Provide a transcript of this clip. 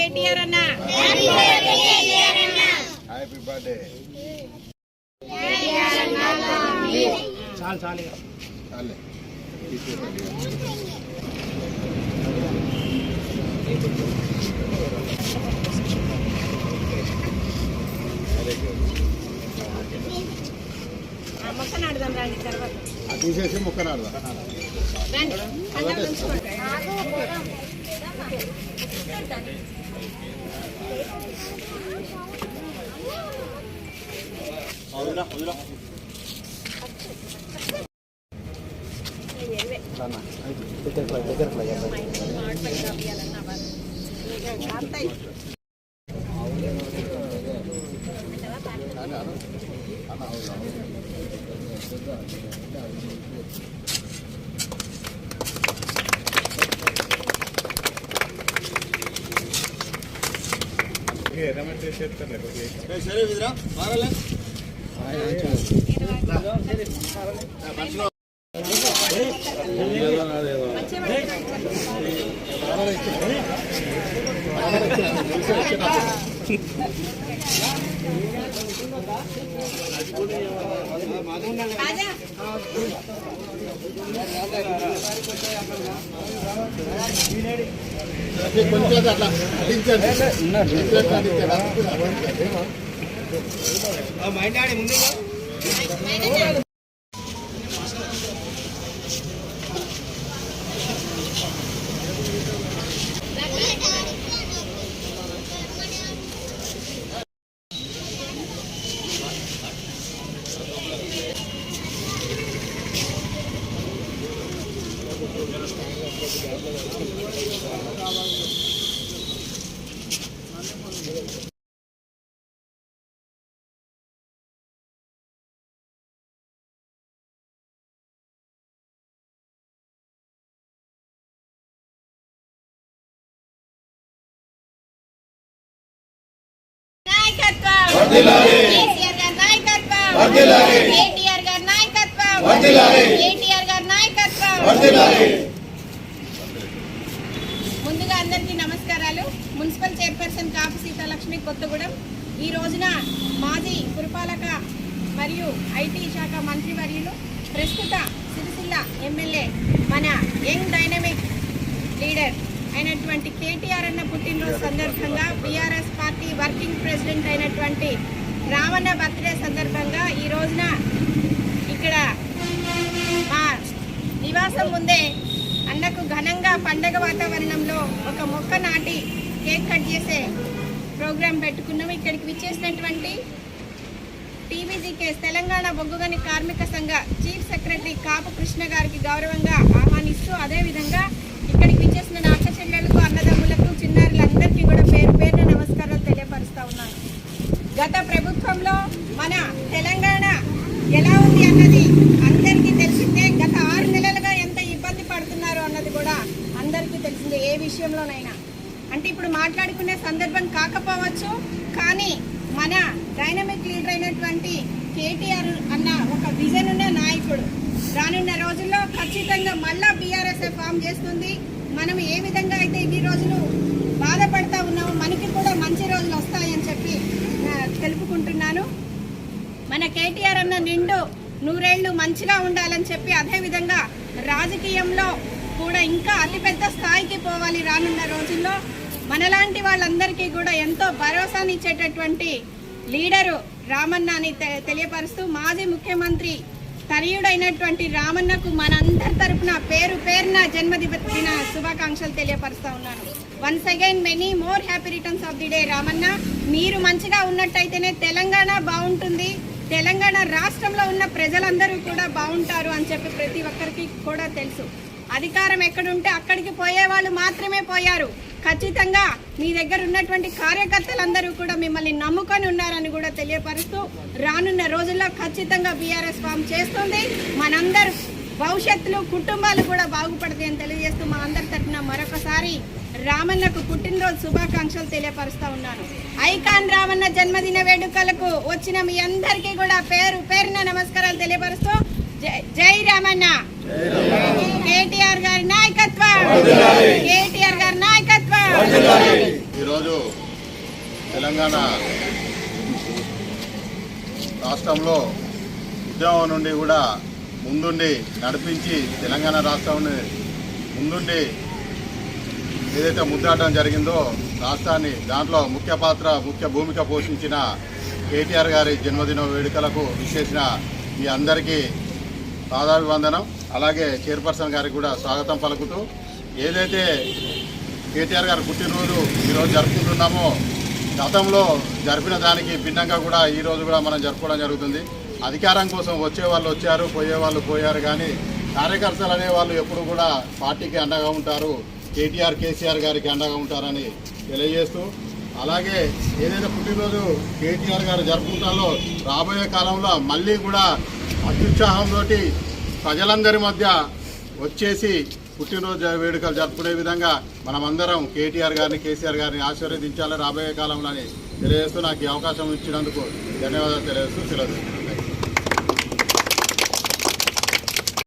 కేటీఆర్ అన్న. Happy birthday. చాలు చాలు చాలే. మొక్క నాడుదాం రండి. తర్వాత తీసేసి మొక్క నాడదాం. సరే విద్రా మారలే. కొంచెం అట్లా మైండ్ ఆడి ముందు ముందుగా అందరికీ నమస్కారాలు. మున్సిపల్ చైర్పర్సన్ కాపు సీతాలక్ష్మి, కొత్తగూడెం. ఈ రోజున మాజీ పురపాలక మరియు ఐటీ శాఖ మంత్రివర్యులు, ప్రస్తుత సిరిసిల్ల ఎమ్మెల్యే, మన యంగ్ డైనమిక్ లీడర్ అయినటువంటి కేటీఆర్ అన్న పుట్టినరోజు సందర్భంగా బీఆర్ఎస్ పార్టీ వర్కింగ్ ప్రెసిడెంట్ అయినటువంటి రామన్న బర్త్డే సందర్భంగా ఈ రోజున ఇక్కడ మా నివాసం ముందే అన్నకు ఘనంగా పండగ వాతావరణంలో ఒక మొక్క నాటి కేక్ కట్ చేసే ప్రోగ్రాం పెట్టుకున్నాము. ఇక్కడికి విచ్చేసినటువంటి టీబీజీకేఎస్ తెలంగాణ బొగ్గుగని కార్మిక సంఘ చీఫ్ సెక్రటరీ కాపు కృష్ణ గారికి గౌరవంగా ఆహ్వానిస్తూ, అదేవిధంగా ఇక్కడికి విచ్చేసిన నా అక్క చెల్లెలకు, అన్నదమ్ములకు, చిన్నారులందరికీ కూడా పేరు పేరున నమస్కారాలు తెలియపరుస్తూ ఉన్నాను. గత ప్రభుత్వంలో మన తెలంగాణ ఎలా ఉంది అన్నది అందరికీ తెలిసిందే. గత 6 నెలలుగా ఎంత ఇబ్బంది పడుతున్నారు అన్నది కూడా అందరికీ తెలిసిందే. ఏ విషయంలోనైనా అంటే ఇప్పుడు మాట్లాడుకునే సందర్భం కాకపోవచ్చు, కానీ మన డైనమిక్ లీడర్ అయినటువంటి కేటీఆర్ అన్న ఒక విజన్ ఉన్న నాయకుడు రానున్న రోజుల్లో ఖచ్చితంగా మళ్ళా బీఆర్ఎస్ఏ ఫామ్ చేస్తుంది. మనం ఏ విధంగా అయితే ఇన్ని రోజులు బాధపడతా ఉన్నామో మనకి కూడా మంచి రోజులు వస్తాయని చెప్పి తెలుపుకుంటున్నాను. మన కేటీఆర్ అన్న నిండు 100 ఏళ్లు మంచిగా ఉండాలని చెప్పి, అదేవిధంగా రాజకీయంలో కూడా ఇంకా అతిపెద్ద స్థాయికి పోవాలి రానున్న రోజుల్లో. మనలాంటి వాళ్ళందరికీ కూడా ఎంతో భరోసానిచ్చేటటువంటి లీడరు రామన్న అని తెలియపరుస్తూ, మాజీ ముఖ్యమంత్రి తనయుడైనటువంటి రామన్నకు మనందరి తరఫున పేరు పేరున జన్మదిన శుభాకాంక్షలు తెలియపరుస్తూ ఉన్నాను. Once again many more happy returns of the day Ramanna. మీరు మంచిగా ఉన్నట్టయితేనే తెలంగాణ బాగుంటుంది, తెలంగాణ రాష్ట్రంలో ఉన్న ప్రజలందరూ కూడా బాగుంటారు అని చెప్పి ప్రతి ఒక్కరికి కూడా తెలుసు. అధికారం ఎక్కడుంటే అక్కడికి పోయే వాళ్ళు మాత్రమే పోయారు. ఖచ్చితంగా మీ దగ్గర ఉన్నటువంటి కార్యకర్తలందరూ కూడా మిమ్మల్ని నమ్ముకొని ఉన్నారని కూడా తెలియపరుస్తూ, రానున్న రోజుల్లో ఖచ్చితంగా బీఆర్ఎస్ ఫామ్ చేస్తుంది. మనందరూ భవిష్యత్తులో కుటుంబాలు కూడా బాగుపడతాయని తెలియజేస్తూ మా అందరి తరఫున మరొకసారి రామన్నకు పుట్టినరోజు శుభాకాంక్షలు తెలియపరుస్తూ ఉన్నాను. ఐకాన్ రామన్న జన్మదిన వేడుకలకు వచ్చిన మీ అందరికీ కూడా పేరు పేరున నమస్కారాలు తెలియపరుస్తూ, జై రామన్న. కేటీఆర్ గారి నాయకత్వం, కేటీఆర్ గారి నాయకత్వం. ఈరోజు తెలంగాణ రాష్ట్రంలో ఉద్యమం నుండి కూడా ముందుండి నడిపించి తెలంగాణ రాష్ట్రాన్ని ముందుండి ఏదైతే ముద్దాటం జరిగిందో రాష్ట్రాన్ని దాంట్లో ముఖ్య భూమిక పోషించిన కేటీఆర్ గారి జన్మదిన వేడుకలకు విచ్చేసిన మీ అందరికీ పాదాభివందనం. అలాగే చైర్పర్సన్ గారికి కూడా స్వాగతం పలుకుతూ ఏదైతే కేటీఆర్ గారి పుట్టినరోజు ఈరోజు జరుపుకుంటున్నామో గతంలో జరిపిన దానికి భిన్నంగా కూడా ఈరోజు కూడా మనం జరుపుకోవడం జరుగుతుంది. అధికారం కోసం వచ్చే వాళ్ళు వచ్చారు, పోయే వాళ్ళు పోయారు, కానీ కార్యకర్తలు అనేవాళ్ళు ఎప్పుడు కూడా పార్టీకి అండగా ఉంటారు, కేసీఆర్ గారికి అండగా ఉంటారని తెలియజేస్తూ, అలాగే ఏదైతే పుట్టినరోజు కేటీఆర్ గారు జరుపుకుంటారో రాబోయే కాలంలో మళ్ళీ కూడా అత్యుత్సాహంతో ప్రజలందరి మధ్య వచ్చేసి పుట్టినరోజు వేడుకలు జరుపుకునే విధంగా మనమందరం కేటీఆర్ గారిని కేసీఆర్ గారిని ఆశీర్వదించాలి రాబోయే కాలంలో అని తెలియజేస్తూ నాకు ఈ అవకాశం ఇచ్చినందుకు ధన్యవాదాలు తెలియజేస్తూ సెలవు.